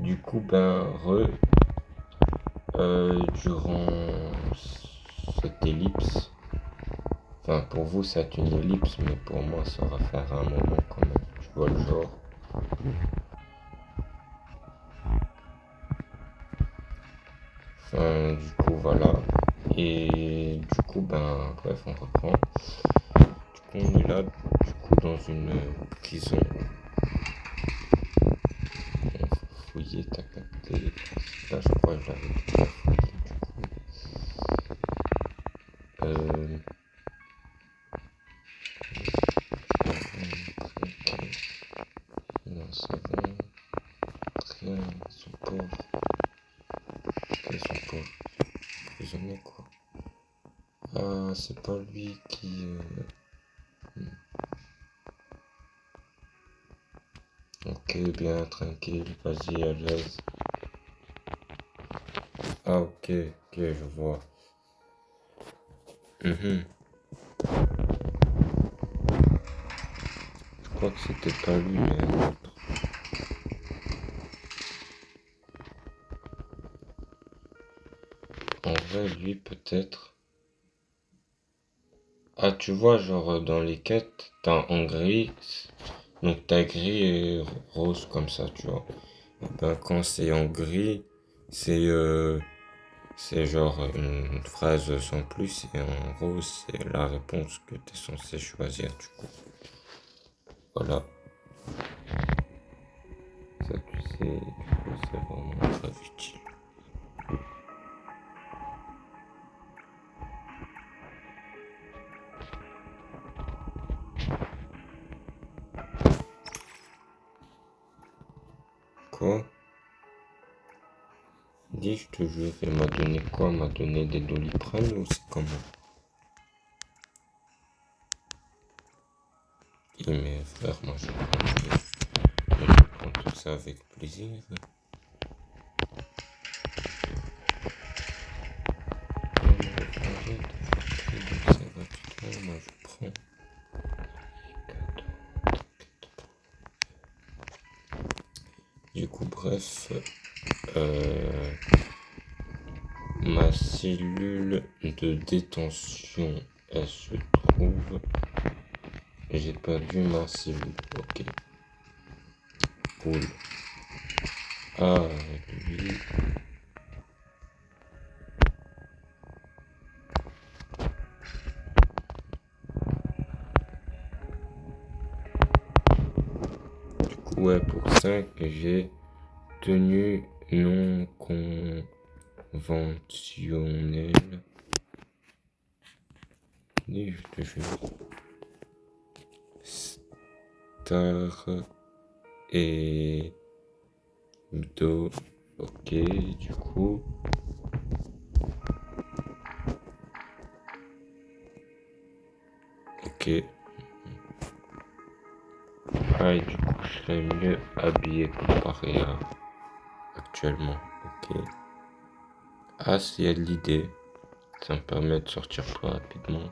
Du coup, ben, durant cette ellipse, enfin, pour vous, c'est une ellipse, mais pour moi, ça va faire un moment quand même. Tu vois le genre. Du coup, voilà. Et du coup, ben, bref, on reprend. Du coup, on est là, du coup, dans une prison. On faut fouiller, t'as capté. Là, je crois que je l'avais déjà fouillé, du coup. Ok. Non, ça va. Rien, ils sont pauvres. Ils sont pauvres. Prisonniers, quoi. Ah, c'est pas lui qui... Ok, bien, tranquille, vas-y, à l'aise. Ah, ok, ok, je vois. Mhm. Je crois que c'était pas lui, mais un autre. En vrai, lui, peut-être. Ah, tu vois, genre, dans les quêtes, t'as en gris. Donc, t'as gris et rose comme ça, tu vois. Et ben, quand c'est en gris, c'est c'est genre une phrase sans plus, et en rose, c'est la réponse que t'es censé choisir, du coup. Voilà. Ça, tu sais, du coup, c'est vraiment très utile. Quoi? Dis, je te jure, elle m'a donné quoi? Elle m'a donné des Doliprane ou c'est comment? Il mais frère, moi je prends tout ça avec plaisir. Moi je prends. Du coup, bref, euh, ma cellule de détention, elle se trouve. J'ai perdu ma cellule. Ok, cool. Ah, lui. Du coup, ouais, pour 5 j'ai tenue non conventionnelle. Ni je te jure. Star et Do. Ok, du coup. Ok. Ah, et du coup, je serais mieux habillé comparé à actuellement. Ok. Ah, c'est l'idée. Ça me permet de sortir plus rapidement.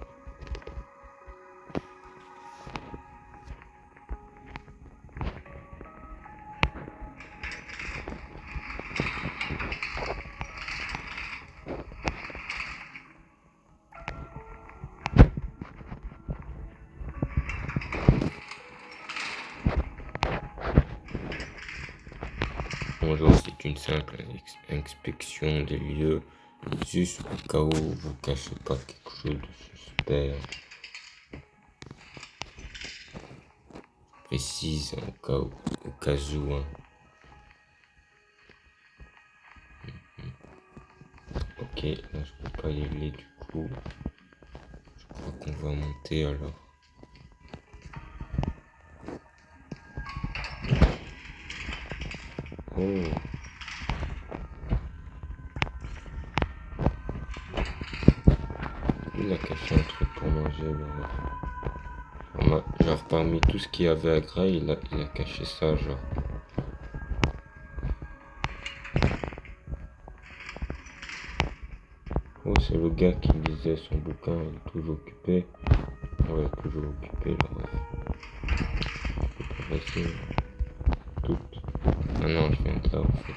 Bonjour, c'est une simple inspection des lieux, juste au cas où vous cachez pas quelque chose de suspect. Précise, au cas où. Hein. Ok, là je peux pas y aller du coup. Je crois qu'on va monter alors. Oh, il a caché un truc pour manger. Genre parmi tout ce qu'il y avait à Grail, il a caché ça, genre. Oh, c'est le gars qui lisait son bouquin, il est toujours occupé. Ouais, toujours occupé, là, ouais. C'est pas facile. Tout. Ah non, je viens de là, en fait.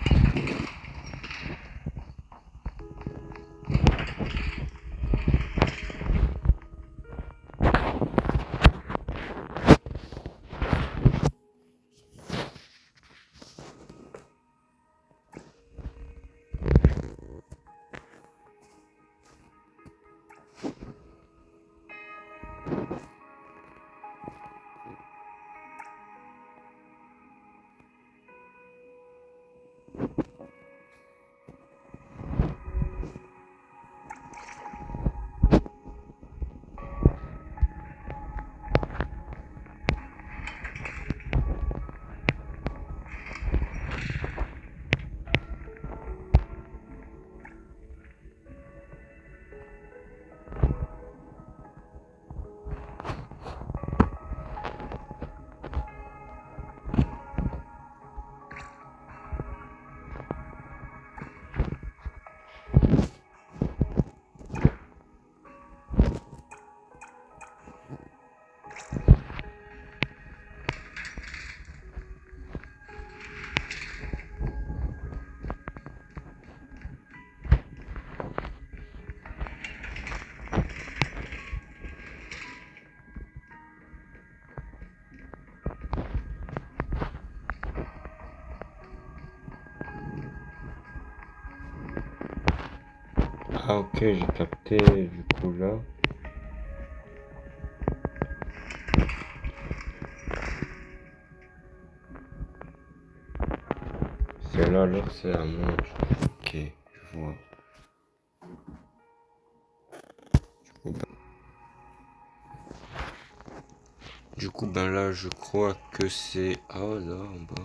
Ah ok, j'ai capté du coup là. C'est là alors c'est à moi. Ok, je vois. Du coup ben là je crois que c'est... Ah là en bas.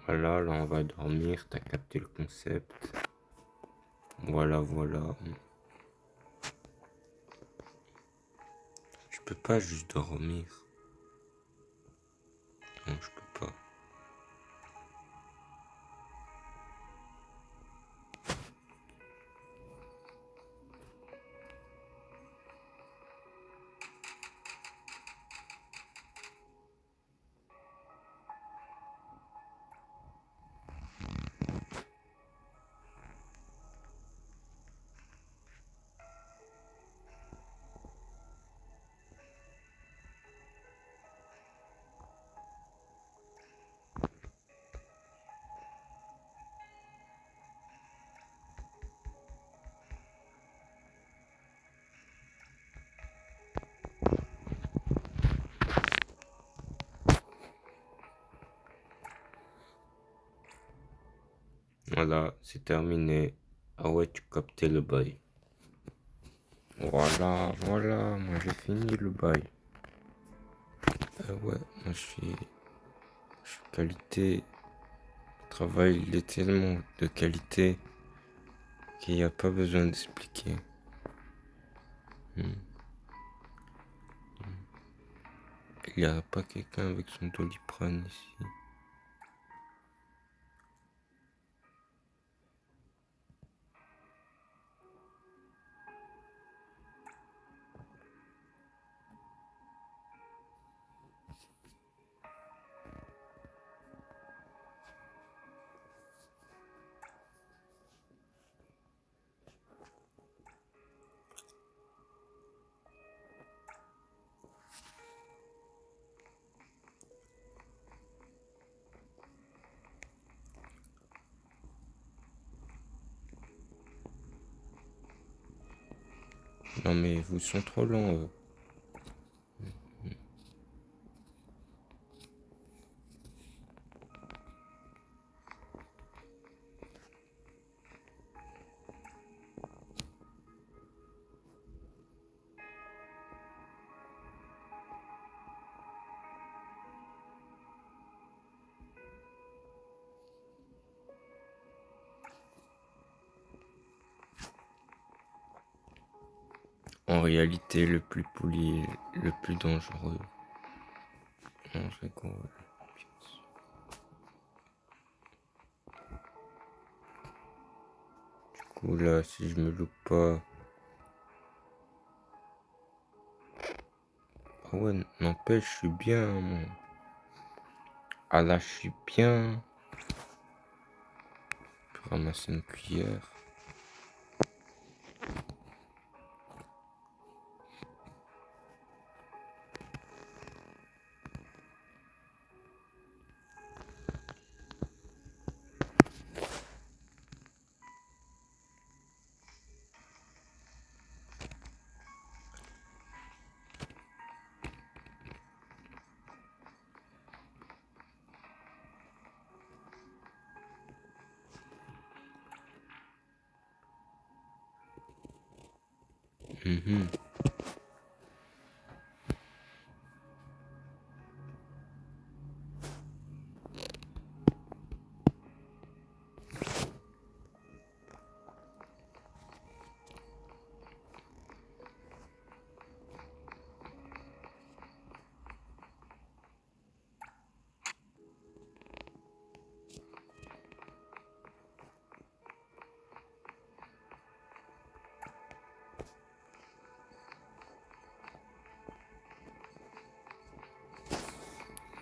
Voilà, là on va dormir, t'as capté le concept. Voilà, voilà. Je peux pas juste dormir. Non, je peux pas. Voilà, c'est terminé. Ah ouais, tu captais le bail. Voilà, voilà, moi j'ai fini le bail. Ouais, moi je suis qualité. Le travail, il est tellement de qualité qu'il n'y a pas besoin d'expliquer. Hmm. Il n'y a pas quelqu'un avec son doliprane ici. Non mais vous sont trop lents. En réalité, le plus poli est le plus dangereux. Non, je rigole. Du coup, là, si je me loupe pas. Ah ouais, n'empêche, je suis bien, moi. Ah là, je suis bien. Je peux ramasser une cuillère. Mhm.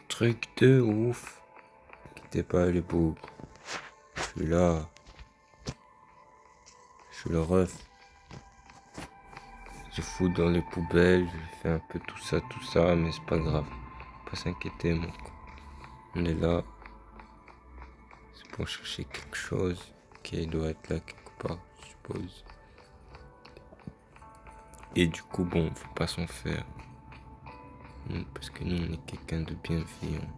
Truc de ouf. Quittez pas les bouts. Je suis là. Je suis le ref. Je fous dans les poubelles. Je fais un peu tout ça, mais c'est pas grave. Pas s'inquiéter, mon con. On est là. C'est pour chercher quelque chose qui doit être là quelque part, je suppose. Et du coup, bon, faut pas s'en faire. Parce que nous, on est quelqu'un de bienveillant.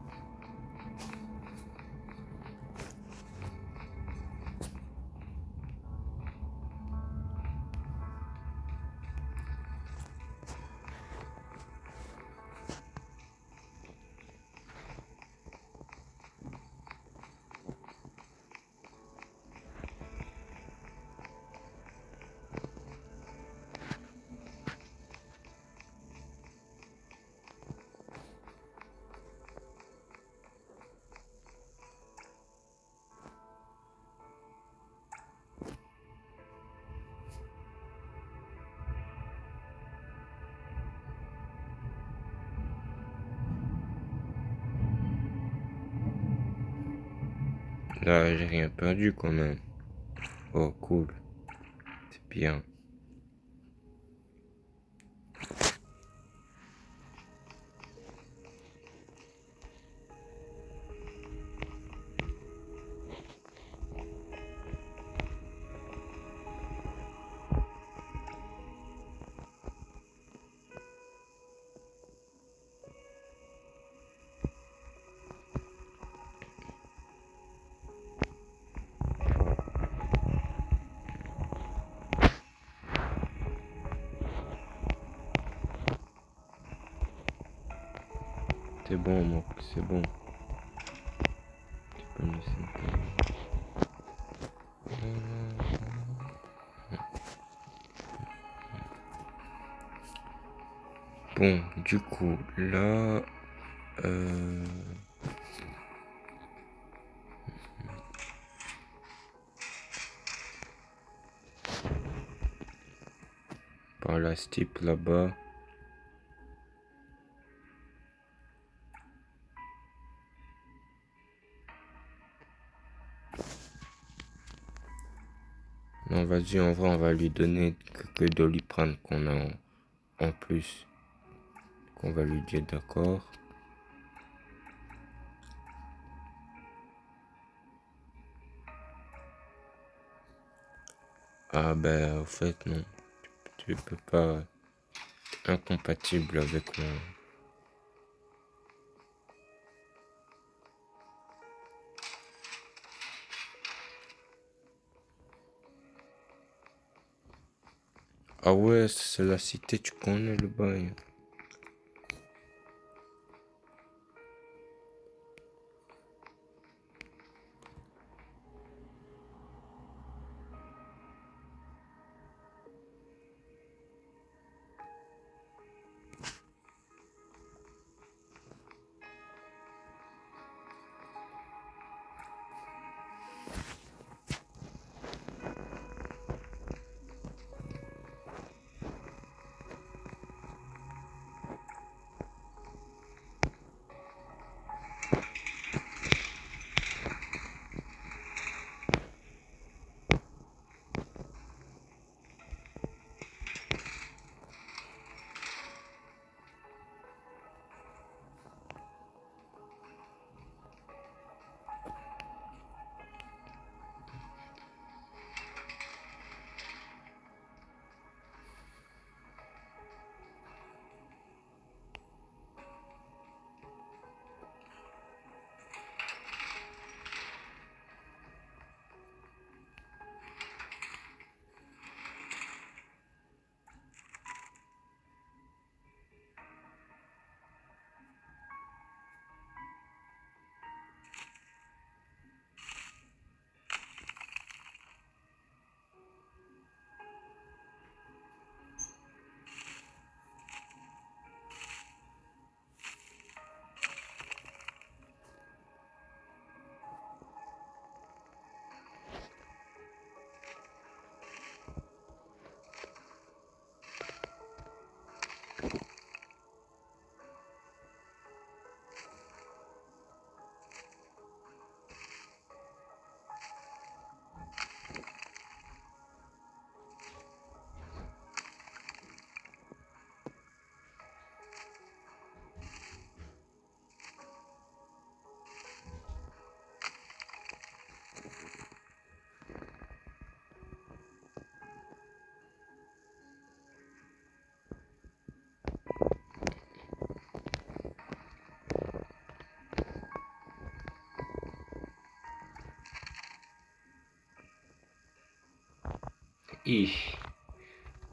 Là, j'ai rien perdu quand même. Oh, cool. C'est bien. C'est bon, moi, c'est bon. Tu peux me laisser un peu. Bon, du coup, là... Euh... Par la steep là-bas. Non, vas-y, en vrai, on va lui donner quelques Doliprane qu'on a en plus. Qu'on va lui dire d'accord. Ah ben, au fait, non. Tu tu peux pas incompatible avec moi. Ah ouais, c'est la cité, tu connais le bail.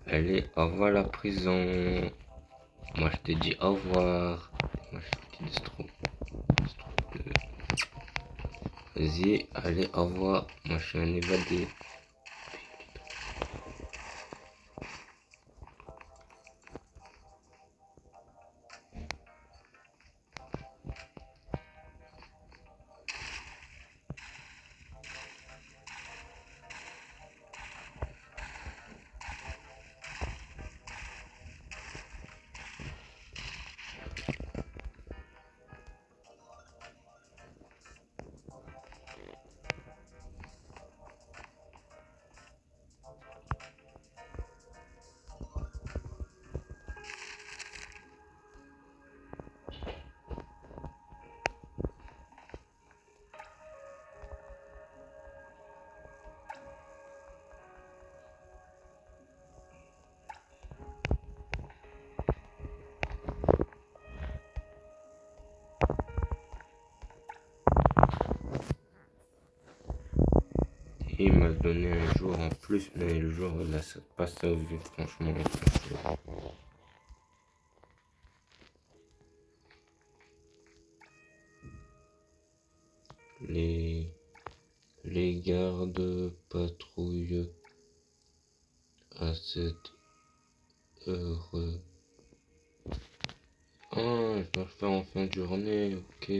Allez, au revoir la prison. Moi je te dis au revoir. Moi je te dis Vas-y, allez, au revoir. Moi je suis un évadé. Il m'a donné un jour en plus, mais le jour là, ça passe à vue, franchement. Les, les gardes patrouillent à 7 heures. Ah, je dois le faire en fin de journée, ok.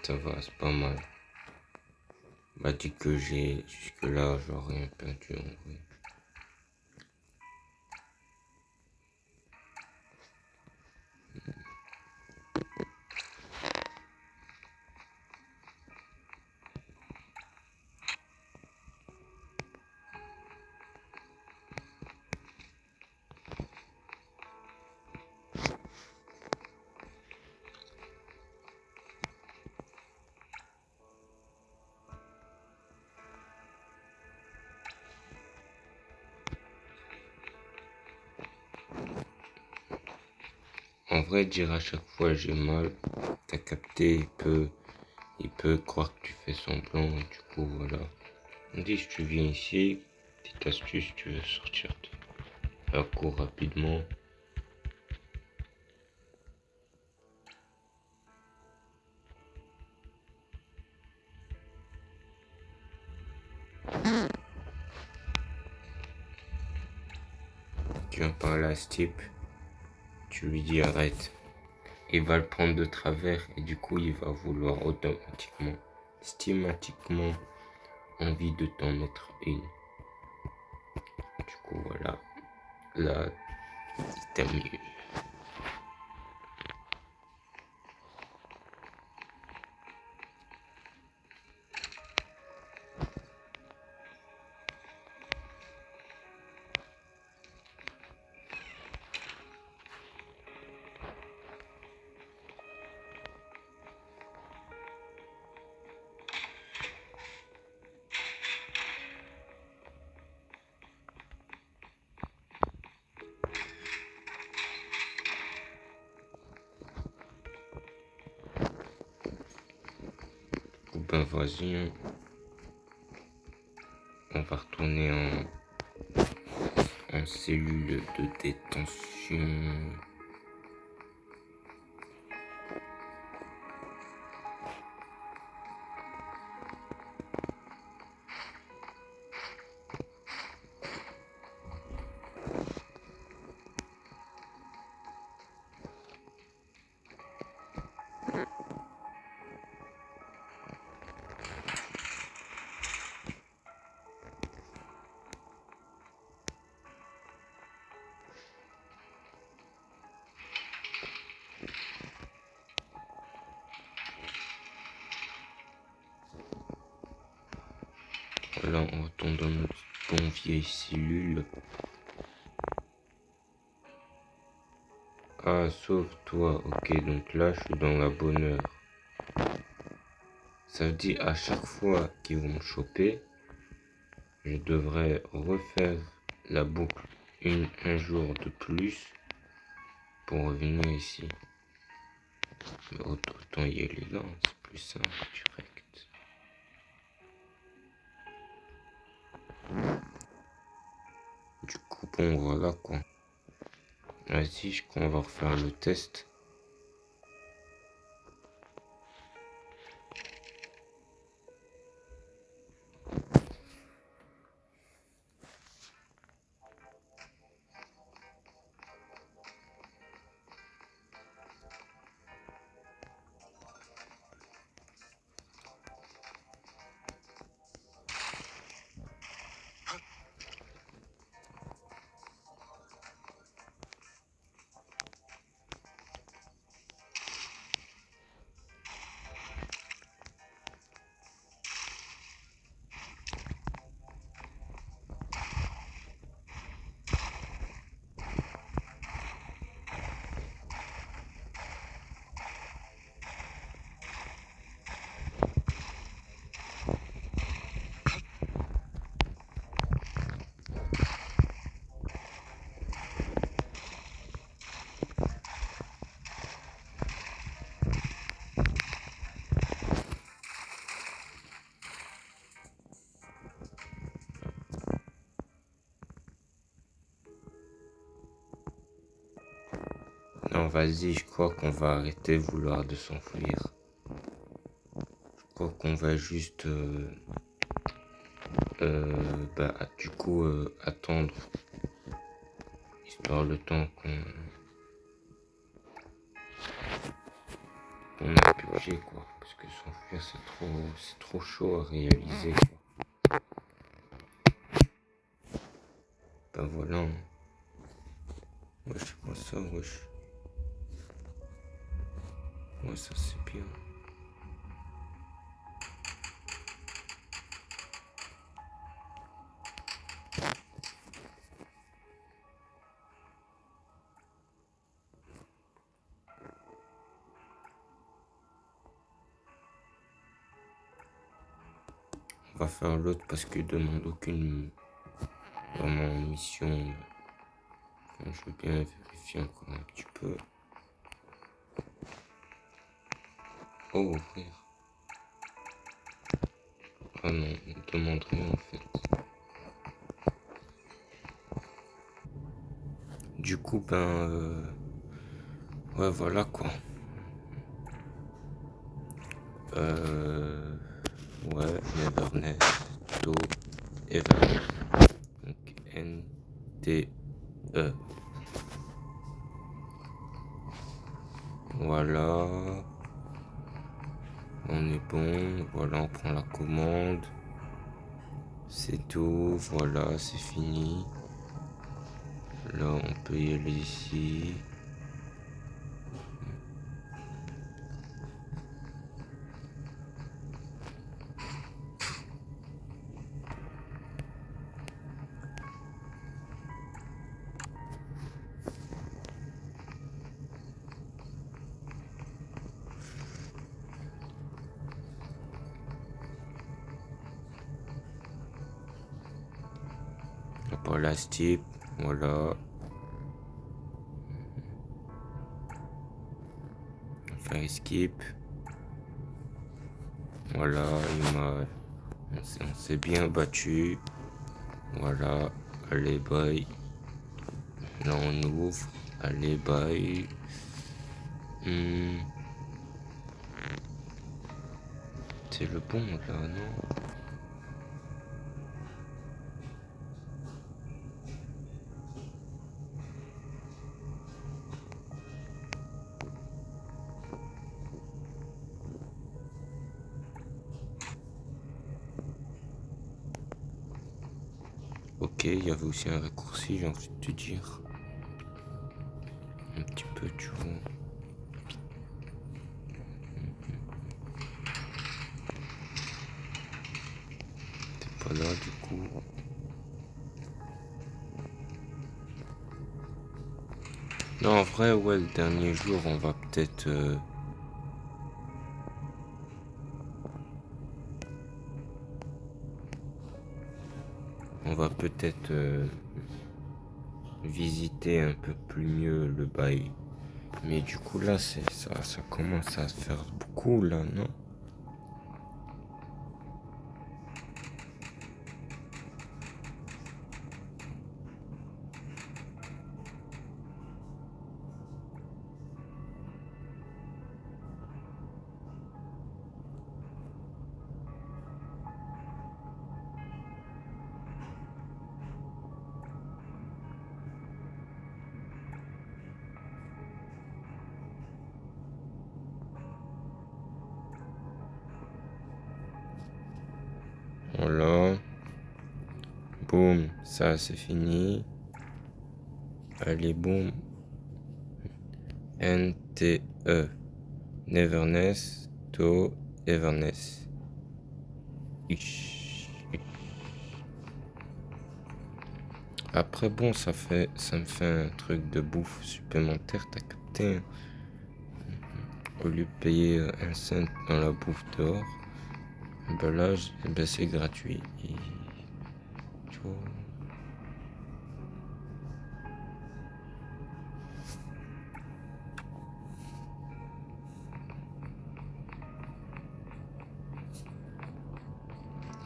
Ça va, c'est pas mal. Bah, dis que j'ai jusque-là, genre rien perdu en vrai. En vrai, dire à chaque fois j'ai mal, t'as capté, il peut croire que tu fais semblant, et du coup, voilà. On dit, si tu viens ici, petite astuce, tu veux sortir de la cour rapidement. Tu viens parler à ce type, tu lui dis arrête. Il va le prendre de travers et du coup, il va vouloir automatiquement, systématiquement, envie de t'en mettre une. Du coup, voilà, là, c'est terminé. Ben vas-y, hein. On va retourner en cellule de détention. Voilà, on retourne dans notre bon vieille cellule. Ah, sauf toi, ok, donc là je suis dans la bonne heure. Ça veut dire à chaque fois qu'ils vont me choper, je devrais refaire la boucle un jour de plus pour revenir ici. Mais autant y aller là, c'est plus simple, direct. Du coup, bon, voilà quoi. Vas-y, je crois qu'on va refaire le test. Non, vas-y, je crois qu'on va arrêter de vouloir de s'enfuir. Je crois qu'on va juste, du coup, attendre, histoire le temps ton budget, quoi. Parce que s'enfuir, c'est trop chaud à réaliser, quoi. Ben voilà. Ouais, je sais pas ça, wesh. Ouais, ça c'est bien. On va faire l'autre parce qu'il demande aucune vraiment mission. Je veux bien vérifier encore un petit peu. Oh, ouvrir. Ah non, on me demande rien en fait. Du coup, ouais, voilà quoi. Ouais, Nevernest, To, Evernest. Donc, N-T-E. Voilà. On est bon. Voilà, on prend la commande. C'est tout. Voilà, c'est fini. Là, on peut y aller ici. Pour la steep, voilà. Faire skip. Voilà, on s'est bien battu. Voilà, allez, bye. Là, on ouvre. Allez, bye. C'est le bon, là, non? Ok, il y avait aussi un raccourci, j'ai envie de te dire. Un petit peu, tu vois. T'es pas là, du coup. Non, en vrai, ouais, le dernier jour, on va peut-être... visiter un peu plus mieux le bail. Mais du coup, là, ça commence à se faire beaucoup, là, non? Voilà. Boum, ça, c'est fini. Allez, boum. N-T-E. Neverness, To, Everness. Après, bon, ça me fait un truc de bouffe supplémentaire, t'as capté, hein. Au lieu de payer un cent dans la bouffe dehors, ben là, ben c'est gratuit. Et, tu vois.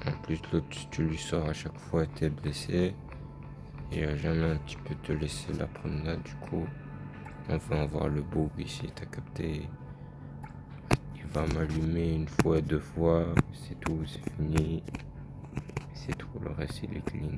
En plus, l'autre, tu lui sors à chaque fois, t'es blessé. Il va jamais un petit peu te laisser la promenade, du coup. On va avoir le bug ici, t'as capté. Il va m'allumer une fois, deux fois, c'est tout, c'est fini. C'est tout, le reste il est clean.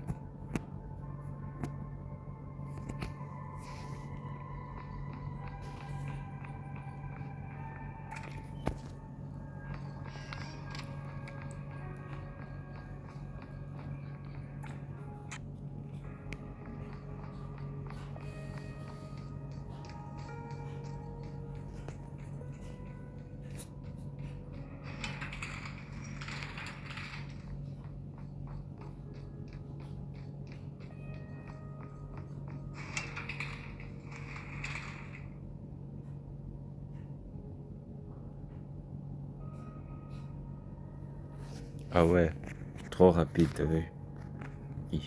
Ah ouais, trop rapide, t'as vu? Hi.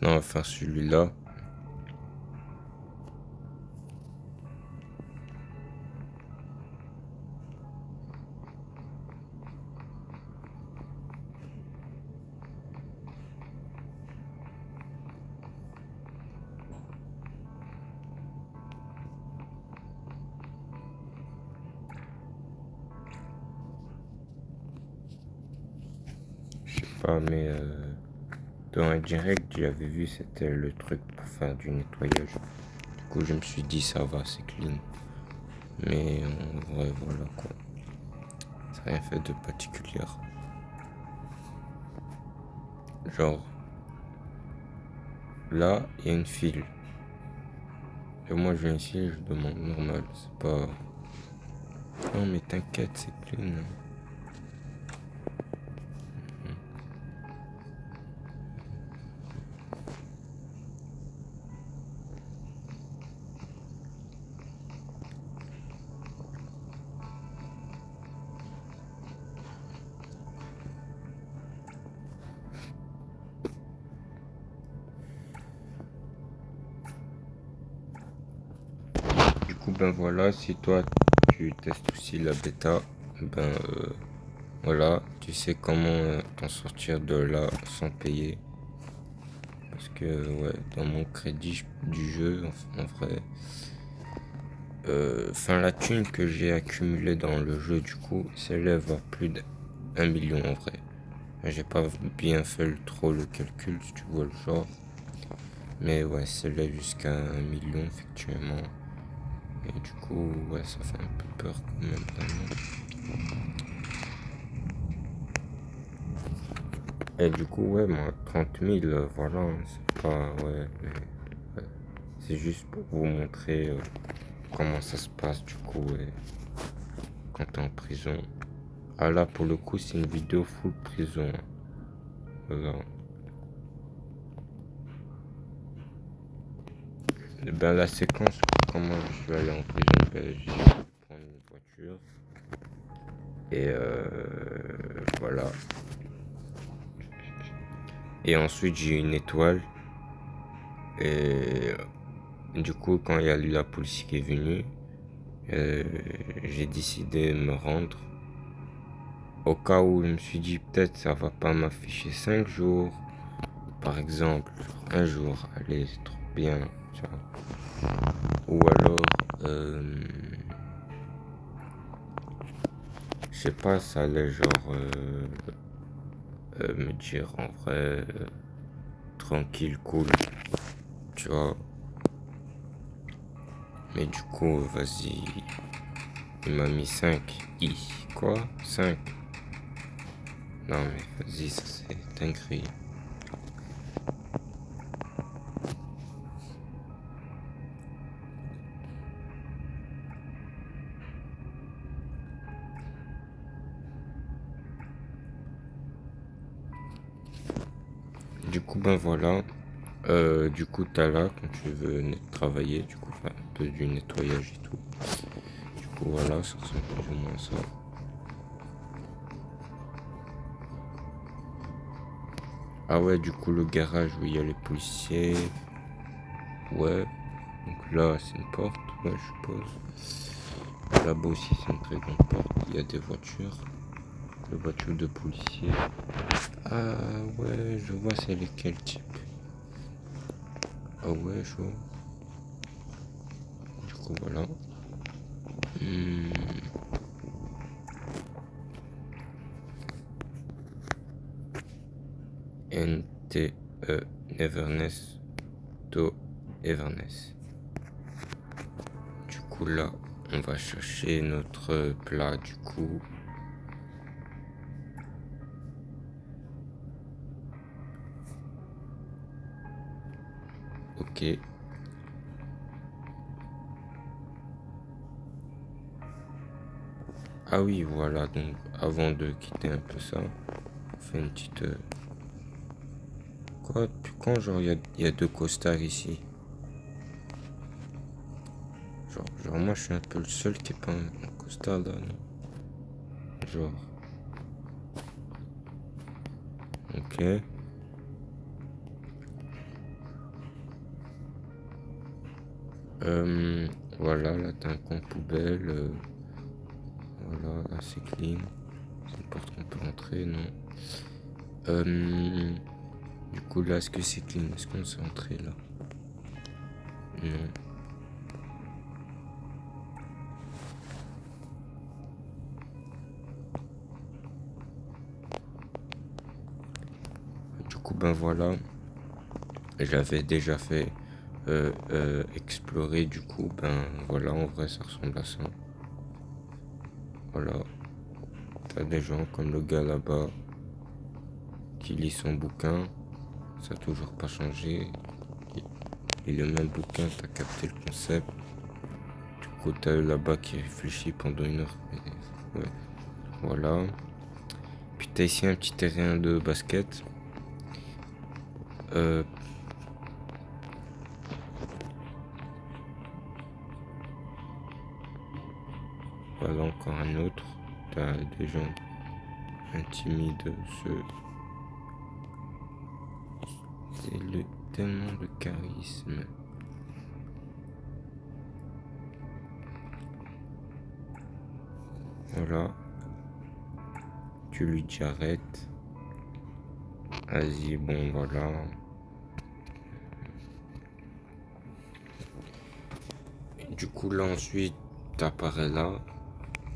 Non, on va faire celui-là. Je sais pas, mais dans un direct, j'avais vu, c'était le truc pour faire du nettoyage. Du coup, je me suis dit, ça va, c'est clean. Mais en vrai, voilà quoi. Ça n'a rien fait de particulier. Genre, là, il y a une file. Et moi, je viens ici, je demande normal. C'est pas. Non, mais t'inquiète, c'est clean. Du coup, ben voilà, si toi, tu testes aussi la bêta, ben voilà, tu sais comment t'en sortir de là sans payer. Parce que, ouais, dans mon crédit du jeu, en vrai, enfin, la thune que j'ai accumulée dans le jeu, du coup, s'élève à plus d'1 million en vrai. J'ai pas bien fait trop le calcul, si tu vois le genre. Mais ouais, s'élève jusqu'à 1 million, effectivement. Et du coup, ouais, ça fait un peu peur quand même, vraiment. Et du coup, ouais, moi, 30 000, voilà, hein, c'est pas, ouais, mais, ouais. C'est juste pour vous montrer comment ça se passe, du coup, ouais, quand t'es en prison. Ah là, pour le coup, c'est une vidéo full prison, hein. Voilà. Et ben, la séquence, comment je suis allé en prison, ben, j'ai pris une voiture. Et voilà. Et ensuite, j'ai eu une étoile. Et du coup, quand il y a eu la police qui est venue, j'ai décidé de me rendre. Au cas où je me suis dit, peut-être ça va pas m'afficher 5 jours. Par exemple, un jour, allez, c'est trop bien. Tu vois. Ou alors, je sais pas, ça allait genre me dire en vrai, tranquille, cool. Tu vois. Mais du coup, vas-y. Il m'a mis 5. Quoi? 5? Non mais vas-y, ça c'est dinguerie. Du coup, ben voilà. Du coup, t'as là, quand tu veux travailler, du coup, faire un peu du nettoyage et tout. Du coup, voilà, ça ressemble plus ou moins à ça. Ah ouais, du coup, le garage où il y a les policiers. Ouais. Donc là, c'est une porte, ouais, je suppose. Là-bas aussi, c'est une très grande porte. Il y a des voitures. Des voitures de policiers. Ah ouais, je vois c'est lesquels type. Ah ouais, je vois. Du coup, voilà. Hmm. NTE Everness to Everness. Du coup là, on va chercher notre plat du coup. Ok. Ah oui, voilà, donc avant de quitter un peu ça, on fait une petite... Quoi? Depuis quand, genre, il y a deux costards ici? Genre, moi, je suis un peu le seul qui est pas un costard, là, non? Genre... Ok. Voilà, là, t'as un coin poubelle. Voilà, là, c'est clean. C'est une porte qu'on peut rentrer, non? Du coup, là, est-ce que c'est clean? Est-ce qu'on s'est entré, là? Non. Du coup, ben voilà. J'avais déjà fait explorer, du coup, ben voilà, en vrai, ça ressemble à ça. Voilà. T'as des gens comme le gars là-bas qui lit son bouquin. Ça n'a toujours pas changé. Et le même bouquin, t'as capté le concept. Du coup, t'as là-bas qui réfléchit pendant 1 heure. Ouais. Voilà. Puis t'as ici un petit terrain de basket. Euh, voilà encore un autre. T'as des gens intimides. C'est tellement de charisme. Voilà. Tu lui dis arrête. Vas-y, bon voilà. Et du coup là ensuite, t'apparais là.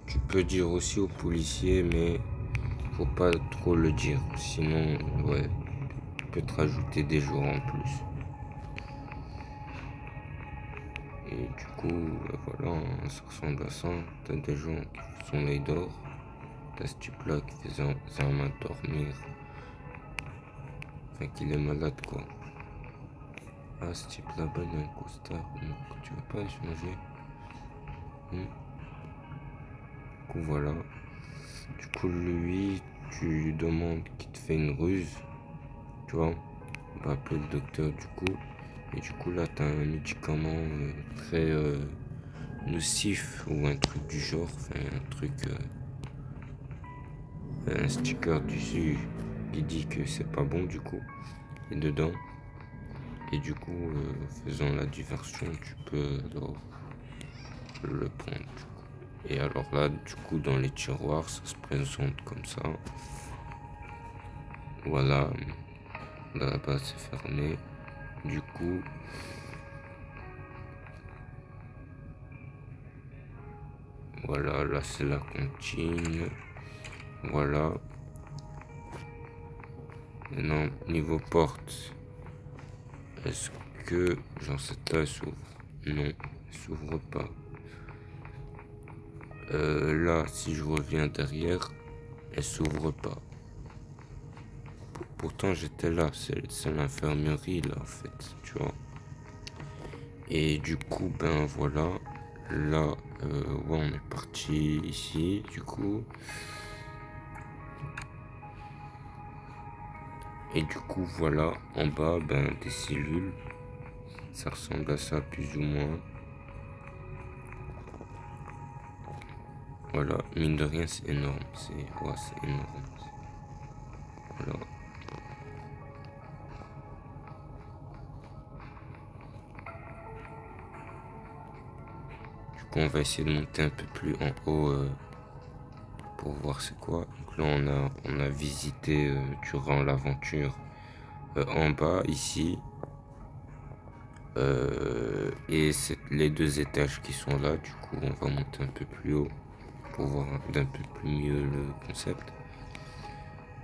Tu peux dire aussi au policier, mais faut pas trop le dire. Sinon, ouais, il peut te rajouter des jours en plus. Et du coup, voilà, ça ressemble à ça. T'as des gens qui sont là, ils dorment. T'as ce type-là qui faisait un main dormir. Enfin, qu'il est malade, quoi. Ah, ce type là-bas, il a un costard. Donc, tu veux pas échanger? Du coup, voilà. Du coup, lui, tu lui demandes qu'il te fait une ruse. Tu vois, on va appeler le docteur, du coup. Et du coup, là, t'as un médicament très nocif ou un truc du genre. Enfin, un truc. Un sticker dessus qui dit que c'est pas bon, du coup. Et dedans. Et du coup, faisant la diversion, tu peux alors le prendre. Du coup. Et alors là, du coup, dans les tiroirs, ça se présente comme ça. Voilà. Là-bas, c'est fermé. Du coup, voilà, là, c'est la cantine. Voilà. Maintenant, niveau porte, est-ce que, genre, cette là, elle s'ouvre? Non, elle s'ouvre pas. Là, si je reviens derrière, elle s'ouvre pas. Pourtant, j'étais là, c'est l'infirmerie, là, en fait, tu vois. Et du coup, ben voilà. Là, ouais, on est parti ici, du coup. Et du coup, voilà, en bas, ben, des cellules. Ça ressemble à ça, plus ou moins. Voilà, mine de rien, c'est énorme. Ouais, c'est énorme. Voilà. Du coup, on va essayer de monter un peu plus en haut pour voir c'est quoi. Donc là, on a visité durant l'aventure en bas, ici. Et c'est les 2 étages qui sont là. Du coup, on va monter un peu plus haut pour voir d'un peu plus mieux le concept.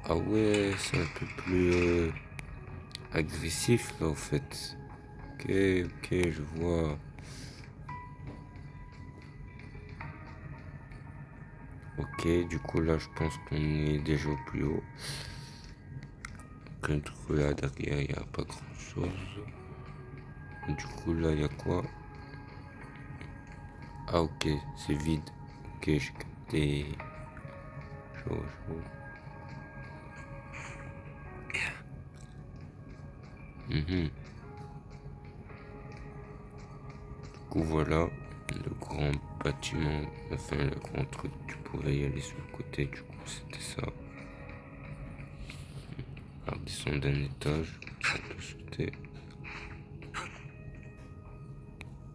Ah ouais, c'est un peu plus agressif là, en fait. Ok, ok, je vois. Ok, du coup là, je pense qu'on est déjà au plus haut. Donc, là derrière, il n'y a pas grand chose. Du coup, là, il y a quoi? Ah, ok, c'est vide. Ok, j'ai capté. Chaud, chaud. Mhm. Du coup, voilà, le grand bâtiment, enfin, le grand truc, tu pouvais y aller sur le côté, du coup, c'était ça. Alors, descendre d'un étage, ça peut sauter.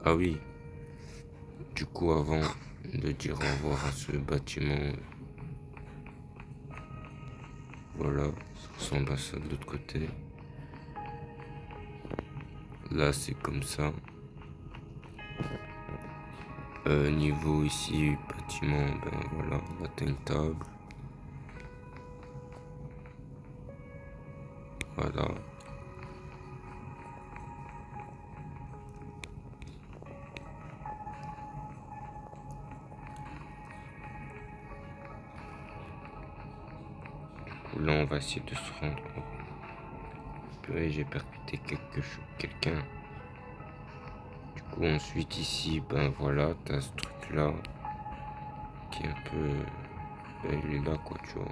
Ah oui, du coup, avant de dire au revoir à ce bâtiment, voilà, ça ressemble à ça de l'autre côté. Là, c'est comme ça. Niveau ici, bâtiment, ben voilà, là t'as une table. Voilà. Là, on va essayer de se rendre. Purée, j'ai percuté quelqu'un. Du coup, ensuite, ici, ben voilà, t'as ce truc-là qui est un peu. Ben, il est là, quoi, tu vois.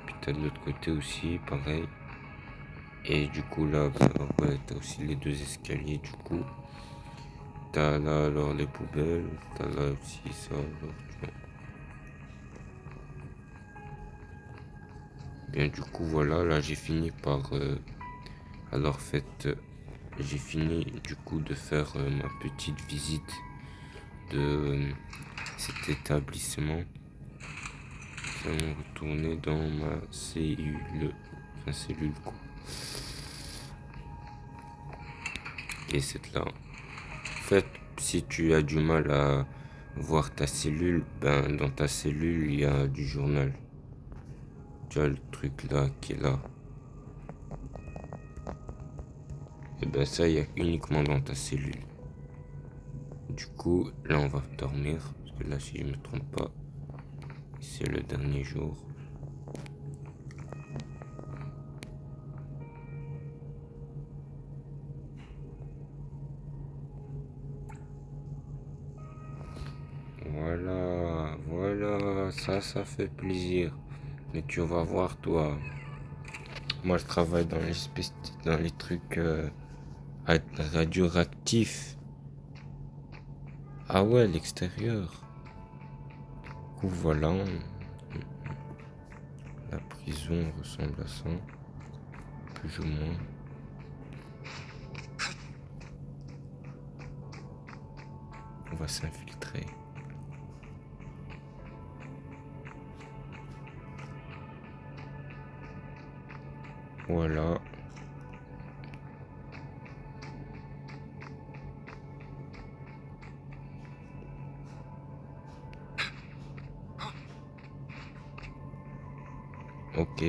Puis t'as de l'autre côté aussi, pareil. Et du coup, là, ben ouais, t'as aussi les deux escaliers, du coup. T'as là, alors, les poubelles. T'as là aussi ça, alors, tu vois. Bien, du coup, voilà, là, j'ai fini par. Alors, fait, j'ai fini, du coup, de faire ma petite visite de cet établissement. Nous allons retourner dans ma cellule. Enfin, cellule, quoi. Et c'est là. En fait, si tu as du mal à voir ta cellule, ben, dans ta cellule, il y a du journal. Tu as le truc là qui est là. Et ben, ça, il y a uniquement dans ta cellule. Du coup, là, on va dormir. Parce que là, si je me trompe pas, c'est le dernier jour. Voilà, voilà, ça fait plaisir. Mais tu vas voir, toi. Moi, je travaille dans les trucs radioactifs. Ah ouais, l'extérieur. Du coup, voilà. La prison ressemble à ça, plus ou moins. On va s'infiltrer. Voilà. Ok.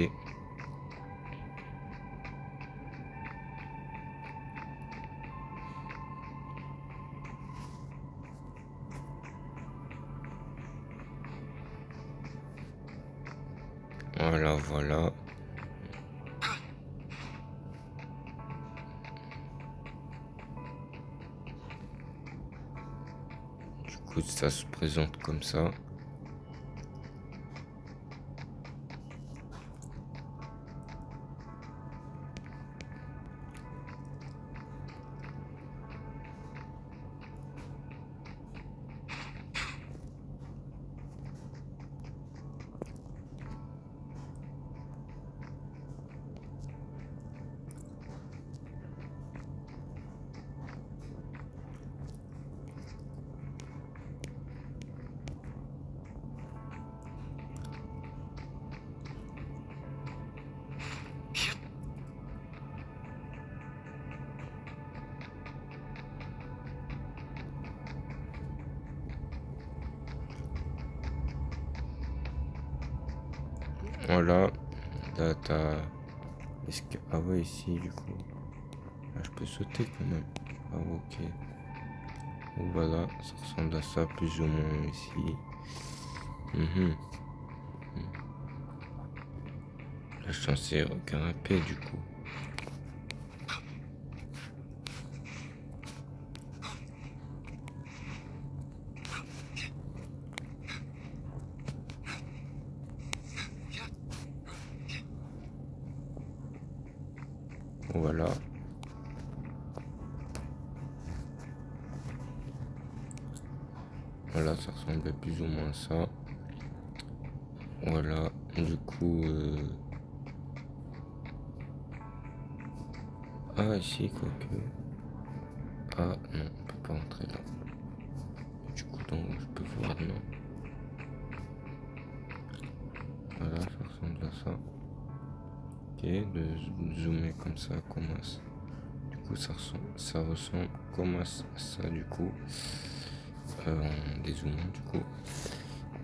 Voilà, voilà. Du coup, ça se présente comme ça. Voilà. Là, t'as. Est-ce que. Ah ouais, ici, du coup. Là, je peux sauter quand même. Ah, ok. Donc voilà, ça ressemble à ça, plus ou moins ici. Mhm. Là, je suis censé grimper, du coup. Voilà, ça ressemblait plus ou moins à ça. Voilà, du coup... Ah, ici, quoique... Ah, non, on peut pas entrer là. Du coup, donc, je peux voir, non. Voilà, ça ressemble à ça. Ok, de zoomer comme ça, commence. Du coup, ça ressemble comme à ça, du coup. En dézoomant, du coup.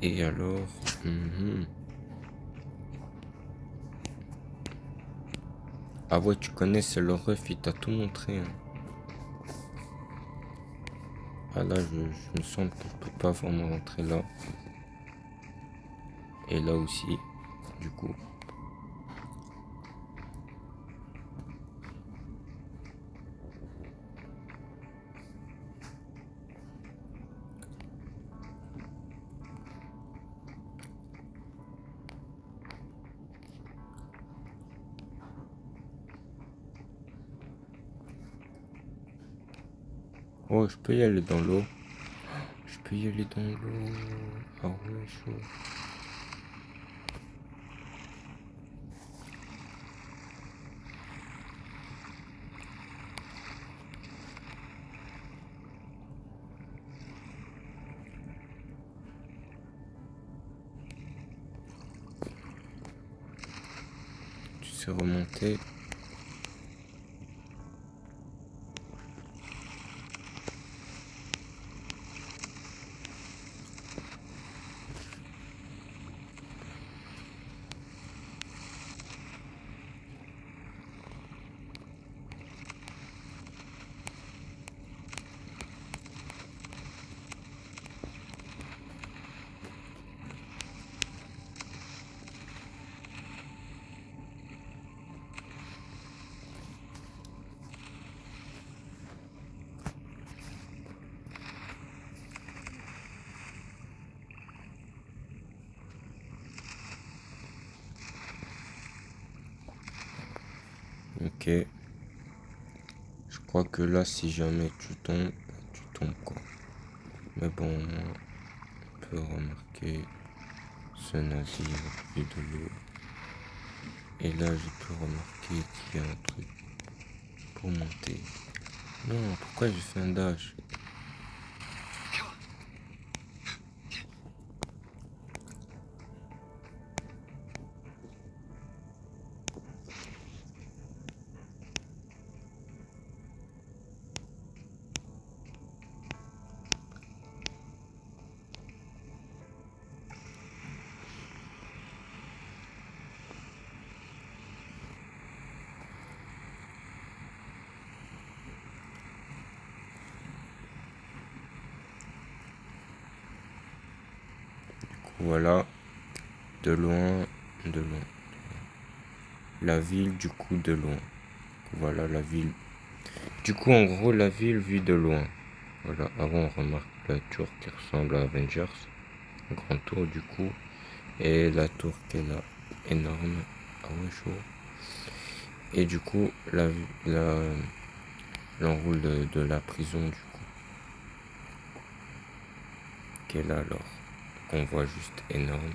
Et alors... Ah ouais, tu connais, c'est le ref, il t'a tout montré. Hein. Ah là, je me semble que je peux pas vraiment rentrer là. Et là aussi, du coup. Oh, je peux y aller dans l'eau. Je peux y aller dans l'eau. Ah ouais, chaud. Tu sais remonter. Ok. Je crois que là, si jamais tu tombes quoi. Mais bon, on peut remarquer ce navire vu de l'eau. Et là, je peux remarquer qu'il y a un truc pour monter. Non, pourquoi j'ai fait un dash? Voilà, de loin, de loin. La ville, du coup, de loin. Voilà la ville. Du coup, en gros, la ville vue de loin. Voilà, avant, on remarque la tour qui ressemble à Avengers. Un grand tour, du coup. Et la tour qui est là, énorme. Ah ouais, chaud. Et du coup, l'enroule de la prison, du coup. Qui est là, alors. Qu'on voit juste énorme.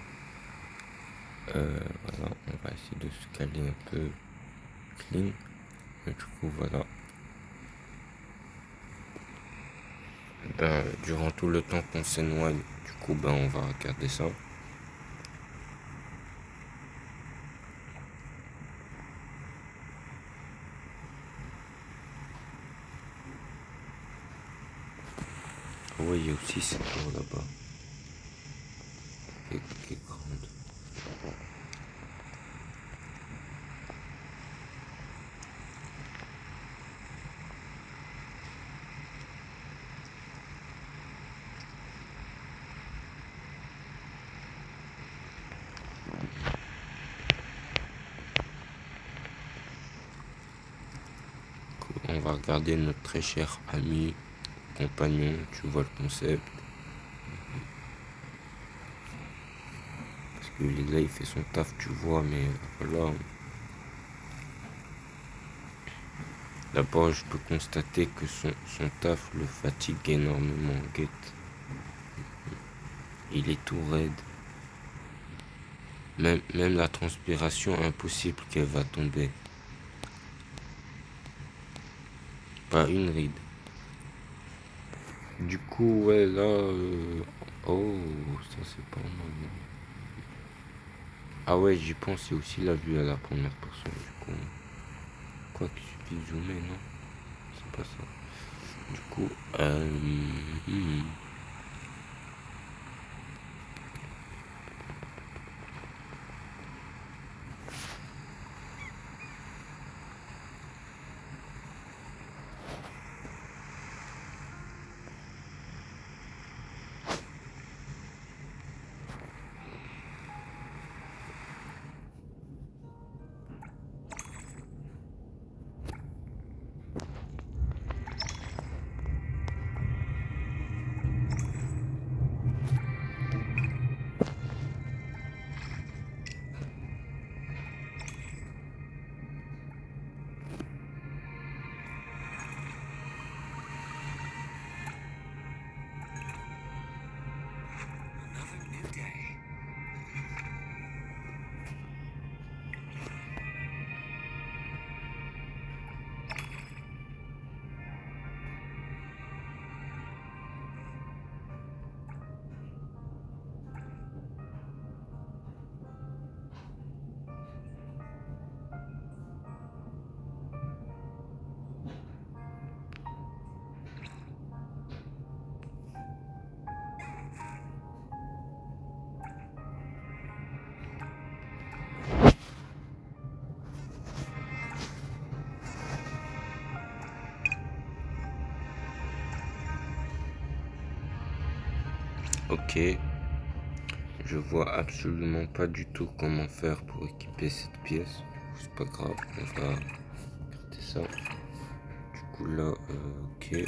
Voilà, on va essayer de se caler un peu clean. Et du coup, voilà. Ben, durant tout le temps qu'on s'éloigne, du coup, ben, on va regarder ça. Ah ouais, il y a aussi cette tour là-bas. Qui est grande. On va regarder notre très cher ami, compagnon, tu vois le concept. Parce que là, il fait son taf, tu vois, mais voilà. D'abord, je peux constater que son taf le fatigue énormément, Guette. Il est tout raide. Même la transpiration, impossible qu'elle va tomber. Pas une ride. Du coup, ouais, là... Oh, ça c'est pas mal. Ah ouais, j'y pense, c'est aussi la vue à la première personne, du coup. Quoi qu'il suffit de zoomer, non? C'est pas ça. Du coup, ok. Je vois absolument pas du tout comment faire pour équiper cette pièce. Du coup, c'est pas grave, on va garder ça. Du coup, là, ok.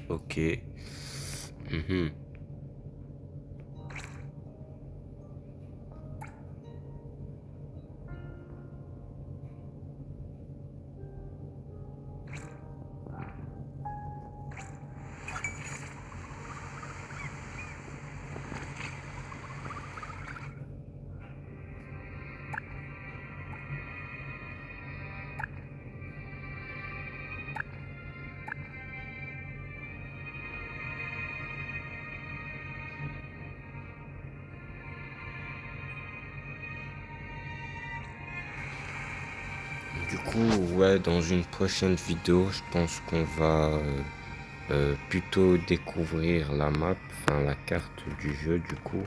Ok. Mhm. Du coup, ouais, dans une prochaine vidéo, je pense qu'on va plutôt découvrir la map, enfin la carte du jeu du coup.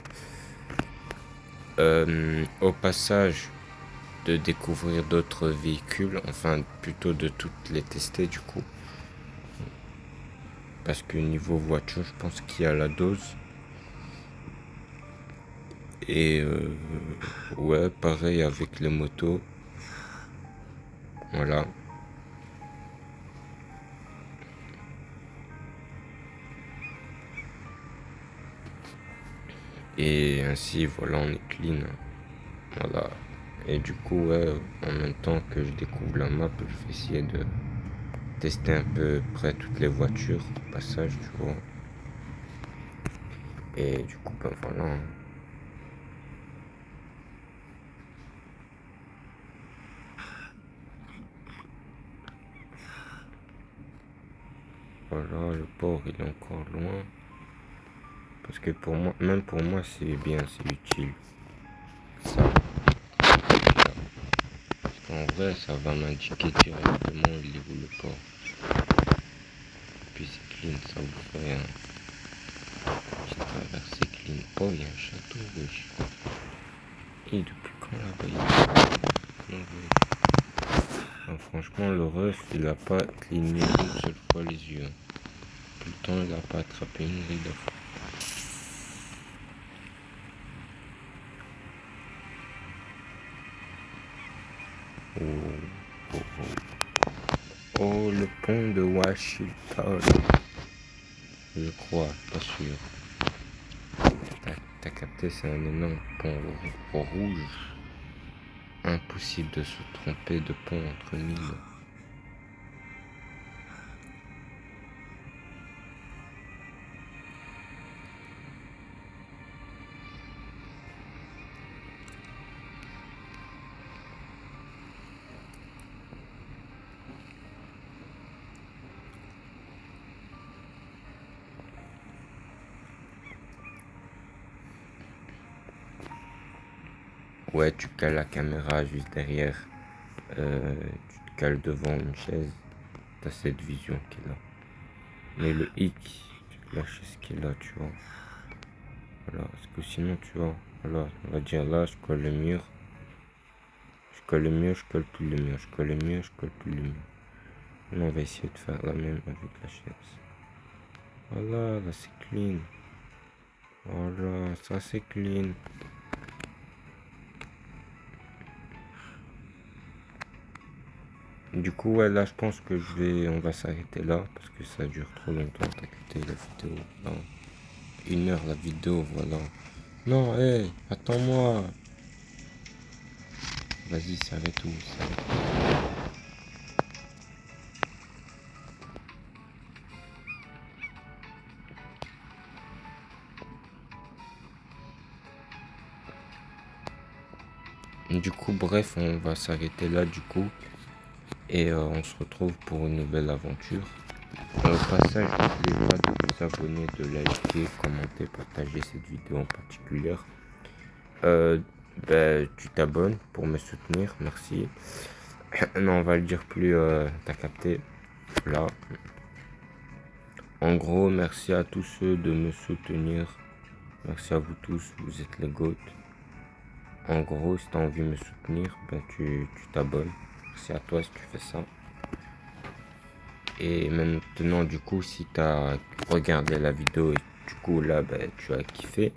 Au passage de découvrir d'autres véhicules, enfin plutôt de toutes les tester du coup. Parce que niveau voiture, je pense qu'il y a la dose. Et ouais, pareil avec les motos. Voilà. Et ainsi, voilà, on est clean. Voilà. Et du coup, ouais, en même temps que je découvre la map, je vais essayer de tester un peu près toutes les voitures au passage, tu vois. Et du coup, ben voilà. Voilà, le port il est encore loin. Parce que pour moi, même pour moi, c'est bien, c'est utile. Ça, parce qu'en vrai, ça va m'indiquer directement il est où le port. Puis c'est clean, ça vous fait rien. Petite traversée clean. Oh, il y a un château, wesh. Et depuis quand là-bas il est... Non, franchement, le ref, il a pas cligné une seule fois les yeux. Tout le temps, il a pas attrapé une ride. Oh, oh, oh. Oh, le pont de Washington. Je crois, pas sûr. T'as capté, c'est un énorme pont rouge. Impossible de se tromper de pont entre mille. Ouais, tu cales la caméra juste derrière. Tu te cales devant une chaise. T'as cette vision qui est là. Mais le hic, tu lâches ce qui est là, tu vois. Voilà, parce que sinon, tu vois, voilà, on va dire là, je colle le mur. Je colle le mur, je colle plus le mur. Je colle le mur, je colle plus le mur. Là, on va essayer de faire la même avec la chaise. Voilà, là c'est clean. Voilà, ça c'est clean. Du coup, ouais, là je pense que on va s'arrêter là parce que ça dure trop longtemps. T'as écouté la vidéo. Non. 1 heure la vidéo, voilà. Non, hé, attends-moi. Vas-y, s'arrête tout. Du coup, bref, on va s'arrêter là du coup. Et on se retrouve pour une nouvelle aventure. Au passage, n'oubliez pas de vous abonner, de liker, commenter, partager cette vidéo en particulier. Euh, Tu t'abonnes pour me soutenir, merci. Non, on va le dire plus, t'as capté. Là. En gros, merci à tous ceux de me soutenir. Merci à vous tous, vous êtes les GOAT. En gros, si t'as envie de me soutenir, tu t'abonnes. Merci à toi si tu fais ça. Et maintenant, du coup, si t'as regardé la vidéo et du coup là, tu as kiffé,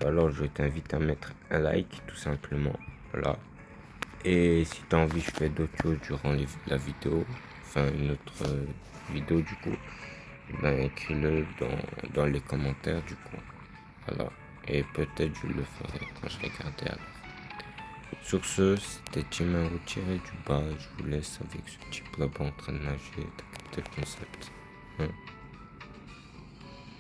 alors je t'invite à mettre un like, tout simplement. Voilà. Et si t'as envie, je fais d'autres choses durant la vidéo. Enfin, une autre vidéo, du coup. Écris-le dans les commentaires, du coup. Voilà. Et peut-être je le ferai quand je regarderai alors. Sur ce, c'était Timaru tiré du bas. Je vous laisse avec ce type là-bas en train de nager. T'as capté le concept, hein?